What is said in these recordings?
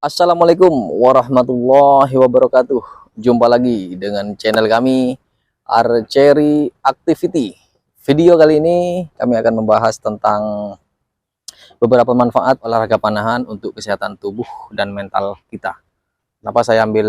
Assalamualaikum warahmatullahi wabarakatuh. Jumpa lagi dengan channel kami Archery Activity. Video kali ini kami akan membahas tentang beberapa manfaat olahraga panahan untuk kesehatan tubuh dan mental kita. Kenapa saya ambil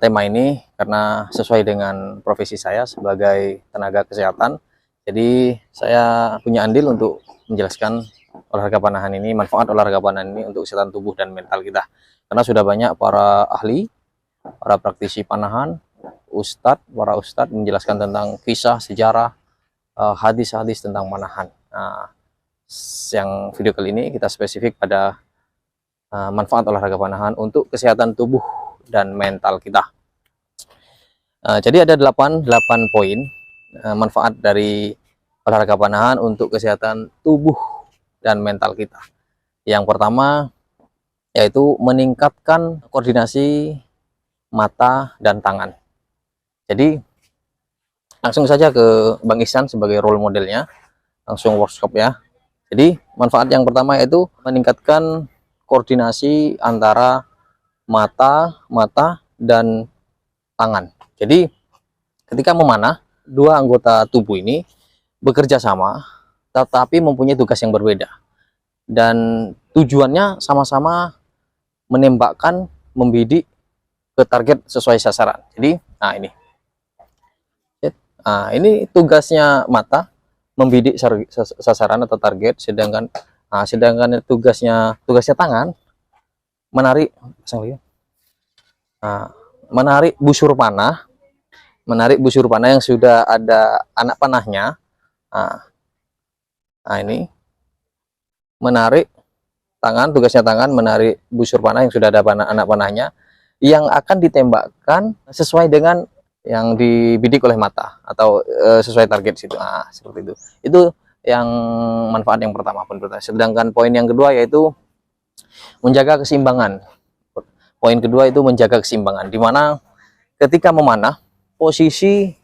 tema ini? Karena sesuai dengan profesi saya sebagai tenaga kesehatan. Jadi saya punya andil untuk menjelaskan olahraga panahan ini, manfaat olahraga panahan ini untuk kesehatan tubuh dan mental kita. Karena sudah banyak para ahli, para praktisi panahan, para ustadz menjelaskan tentang kisah, sejarah, hadis-hadis tentang panahan. Nah, yang video kali ini kita spesifik pada manfaat olahraga panahan untuk kesehatan tubuh dan mental kita. Jadi ada 8 poin manfaat dari olahraga panahan untuk kesehatan tubuh dan mental kita. Yang pertama yaitu meningkatkan koordinasi mata dan tangan. Jadi langsung saja ke Bang Ihsan sebagai role modelnya, langsung workshop ya. Jadi manfaat yang pertama yaitu meningkatkan koordinasi antara mata dan tangan. Jadi ketika memanah, dua anggota tubuh ini bekerja sama tetapi mempunyai tugas yang berbeda, dan tujuannya sama-sama menembakkan, membidik ke target sesuai sasaran. Jadi ini tugasnya mata, membidik sasaran atau target, sedangkan tugasnya tangan menarik menarik busur panah, yang sudah ada anak panahnya. Ini menarik tangan, tugasnya tangan menarik busur panah yang sudah ada anak panahnya, yang akan ditembakkan sesuai dengan yang dibidik oleh mata atau sesuai target situ. Seperti itu. Itu yang manfaat yang pertama. Sedangkan poin yang kedua yaitu menjaga keseimbangan. Poin kedua itu menjaga keseimbangan, dimana ketika memanah, posisi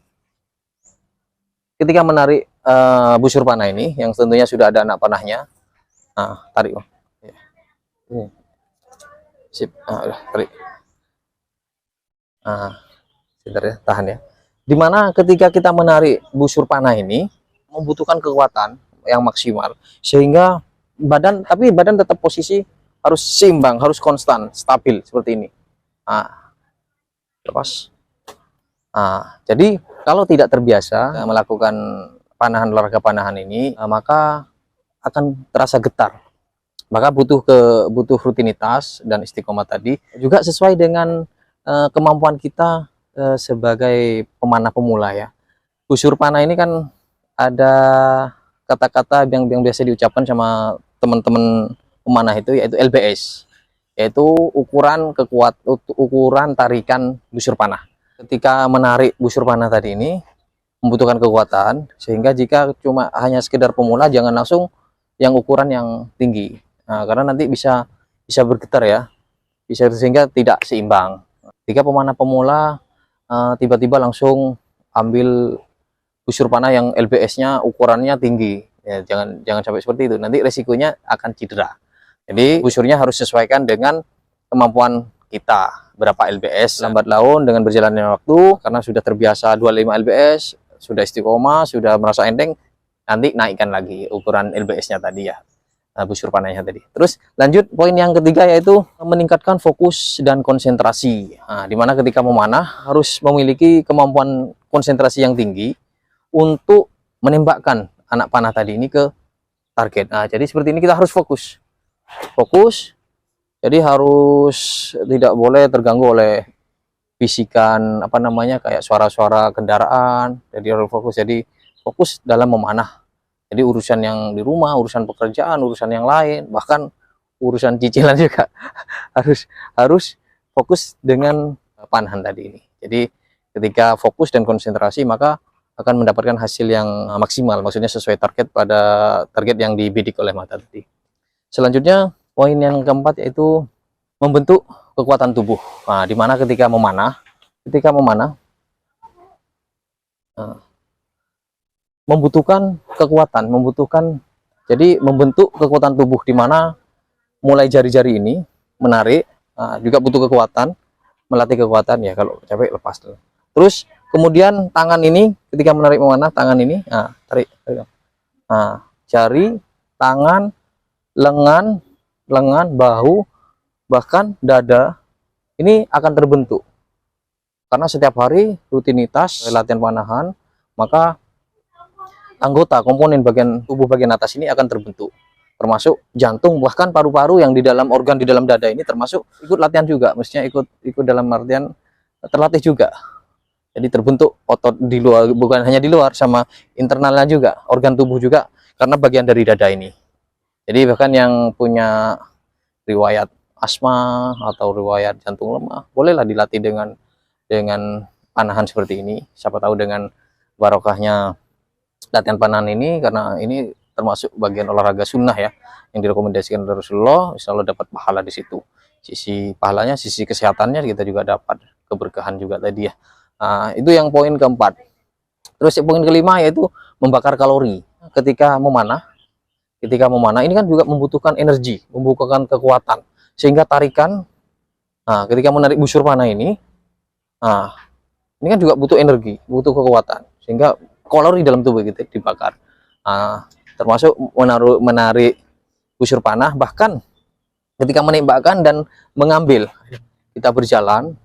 ketika menarik busur panah ini yang tentunya sudah ada anak panahnya, tarik sip, tarik, sebentar ya, tahan ya. Dimana ketika kita menarik busur panah ini membutuhkan kekuatan yang maksimal, sehingga badan tetap posisi harus seimbang, harus konstan, stabil seperti ini. Lepas. Jadi kalau tidak terbiasa melakukan olahraga panahan ini, maka akan terasa getar. Maka butuh rutinitas dan istiqomah tadi, juga sesuai dengan kemampuan kita sebagai pemanah pemula ya. Busur panah ini kan ada kata-kata yang biasa diucapkan sama teman-teman pemanah itu, yaitu LBS, yaitu ukuran tarikan busur panah. Ketika menarik busur panah tadi ini membutuhkan kekuatan, sehingga jika cuma hanya sekedar pemula, jangan langsung yang ukuran yang tinggi, karena nanti bisa bergetar ya, sehingga tidak seimbang. Jika pemanah pemula tiba-tiba langsung ambil busur panah yang LBS-nya ukurannya tinggi, ya, jangan sampai seperti itu, nanti resikonya akan cedera. Jadi busurnya harus sesuaikan dengan kemampuan kita, berapa LBS. Lambat laun dengan berjalannya waktu, karena sudah terbiasa 25 LBS, sudah istiqomah, sudah merasa enteng, nanti naikkan lagi ukuran LBS-nya tadi ya, busur panahnya tadi. Terus lanjut poin yang ketiga yaitu meningkatkan fokus dan konsentrasi. Dimana ketika memanah harus memiliki kemampuan konsentrasi yang tinggi untuk menembakkan anak panah tadi ini ke target. Jadi seperti ini, kita harus fokus. Jadi harus tidak boleh terganggu oleh bisikan kayak suara-suara kendaraan. Jadi harus fokus. Jadi fokus dalam memanah. Jadi urusan yang di rumah, urusan pekerjaan, urusan yang lain, bahkan urusan cicilan juga harus fokus dengan panahan tadi ini. Jadi ketika fokus dan konsentrasi, maka akan mendapatkan hasil yang maksimal, maksudnya sesuai target yang dibidik oleh mata tadi. Selanjutnya poin yang keempat yaitu membentuk kekuatan tubuh. Dimana ketika memanah membutuhkan kekuatan, jadi membentuk kekuatan tubuh, dimana mulai jari-jari ini menarik, juga butuh kekuatan, melatih kekuatan ya. Kalau capek lepas dulu. Terus kemudian tangan ini ketika menarik memanah, tangan ini tarik. Jari, tangan, lengan, bahu, bahkan dada ini akan terbentuk karena setiap hari rutinitas latihan panahan, maka anggota komponen bagian tubuh bagian atas ini akan terbentuk, termasuk jantung, bahkan paru-paru yang di dalam organ di dalam dada ini termasuk ikut latihan juga, mestinya ikut dalam artian terlatih juga. Jadi terbentuk otot di luar, bukan hanya di luar, sama internalnya juga, organ tubuh juga, karena bagian dari dada ini. Jadi bahkan yang punya riwayat asma atau riwayat jantung lemah, bolehlah dilatih dengan panahan seperti ini. Siapa tahu dengan barokahnya latihan panahan ini, karena ini termasuk bagian olahraga sunnah ya, yang direkomendasikan oleh Rasulullah, insya Allah dapat pahala di situ. Sisi pahalanya, sisi kesehatannya kita juga dapat, keberkahan juga tadi ya. Itu yang poin keempat. Terus poin kelima yaitu membakar kalori ketika memanah. Ketika memanah ini kan juga membutuhkan energi, membutuhkan kekuatan, sehingga tarikan ketika menarik busur panah ini kan juga butuh energi, butuh kekuatan, sehingga kalori dalam tubuh kita dibakar. Termasuk menarik busur panah, bahkan ketika menembakkan dan mengambil, kita berjalan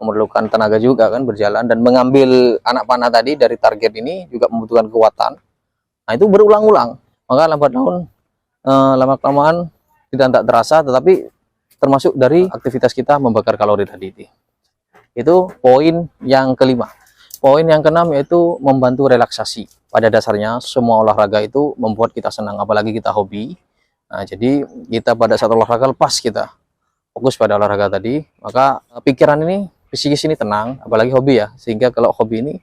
memerlukan tenaga juga kan, berjalan dan mengambil anak panah tadi dari target ini juga membutuhkan kekuatan. Itu berulang-ulang, maka lambat laun lama-kelamaan tidak terasa, tetapi termasuk dari aktivitas kita membakar kalori tadi. Itu poin yang kelima. Poin yang keenam yaitu membantu relaksasi. Pada dasarnya semua olahraga itu membuat kita senang, apalagi kita hobi. Jadi kita pada saat olahraga, lepas kita fokus pada olahraga tadi, maka pikiran ini, psikis ini tenang, apalagi hobi ya. Sehingga kalau hobi ini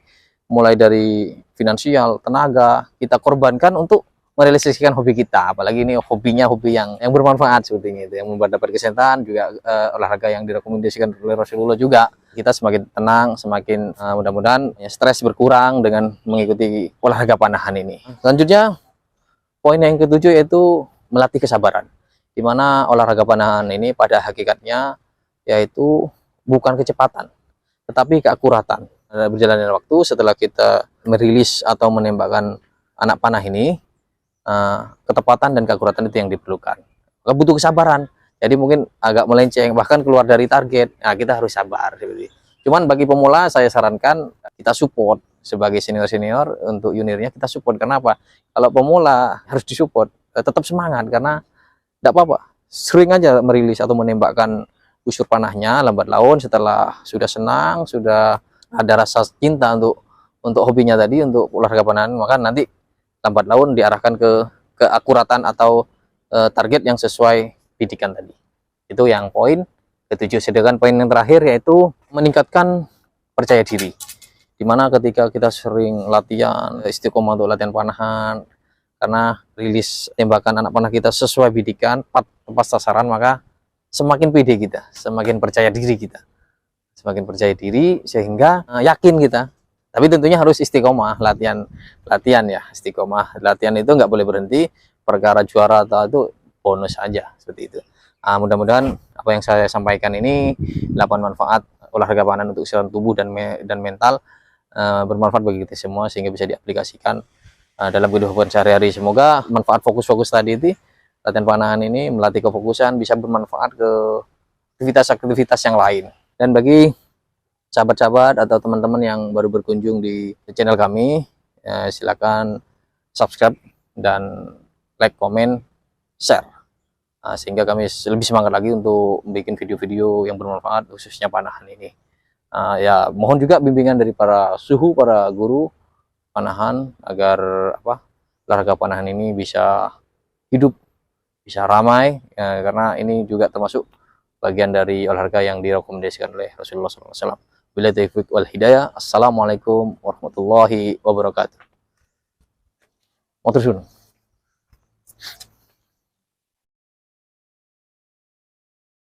mulai dari finansial, tenaga, kita korbankan untuk merealisasikan hobi kita, apalagi ini hobinya hobi yang bermanfaat seperti ini, yang membuat dapat kesehatan juga, olahraga yang direkomendasikan oleh Rasulullah juga. Kita semakin tenang, semakin mudah-mudahan ya, stres berkurang dengan mengikuti olahraga panahan ini. Selanjutnya poin yang ketujuh yaitu melatih kesabaran, dimana olahraga panahan ini pada hakikatnya yaitu bukan kecepatan tetapi keakuratan. Berjalannya waktu setelah kita merilis atau menembakkan anak panah ini, ketepatan dan keakuratan itu yang diperlukan. Butuh kesabaran, jadi mungkin agak melenceng, bahkan keluar dari target, kita harus sabar. Cuman bagi pemula saya sarankan kita support sebagai senior-senior, untuk juniornya kita support. Kenapa? Kalau pemula harus disupport, tetap semangat, karena tidak apa-apa, sering aja merilis atau menembakkan busur panahnya lambat laun setelah sudah senang, sudah ada rasa cinta untuk hobinya tadi, untuk olahraga panahan, maka nanti lambat laun diarahkan ke keakuratan atau target yang sesuai didikan tadi. Itu yang poin ketujuh. Sedangkan poin yang terakhir yaitu meningkatkan percaya diri, dimana ketika kita sering latihan istiqomah untuk latihan panahan, karena rilis tembakan anak panah kita sesuai bidikan, tepat sasaran, maka semakin pede kita, semakin percaya diri kita, semakin percaya diri, sehingga yakin kita. Tapi tentunya harus istiqomah latihan ya, istiqomah latihan itu nggak boleh berhenti. Perkara juara atau itu bonus aja, seperti itu. Mudah-mudahan apa yang saya sampaikan ini 8 manfaat olahraga panahan untuk kesehatan tubuh dan mental bermanfaat bagi kita semua, sehingga bisa diaplikasikan dalam kehidupan sehari-hari. Semoga manfaat fokus-fokus tadi itu, latihan panahan ini melatih kefokusan, bisa bermanfaat ke aktivitas-aktivitas yang lain. Dan bagi sahabat-sahabat atau teman-teman yang baru berkunjung di channel kami, silakan subscribe dan like, komen, share, sehingga kami lebih semangat lagi untuk membuat video-video yang bermanfaat khususnya panahan ini. Ya mohon juga bimbingan dari para guru panahan, agar olahraga panahan ini bisa hidup, bisa ramai, karena ini juga termasuk bagian dari olahraga yang direkomendasikan oleh Rasulullah SAW. Bila taufiq wal hidayah. Assalamualaikum warahmatullahi wabarakatuh. Matur suwun.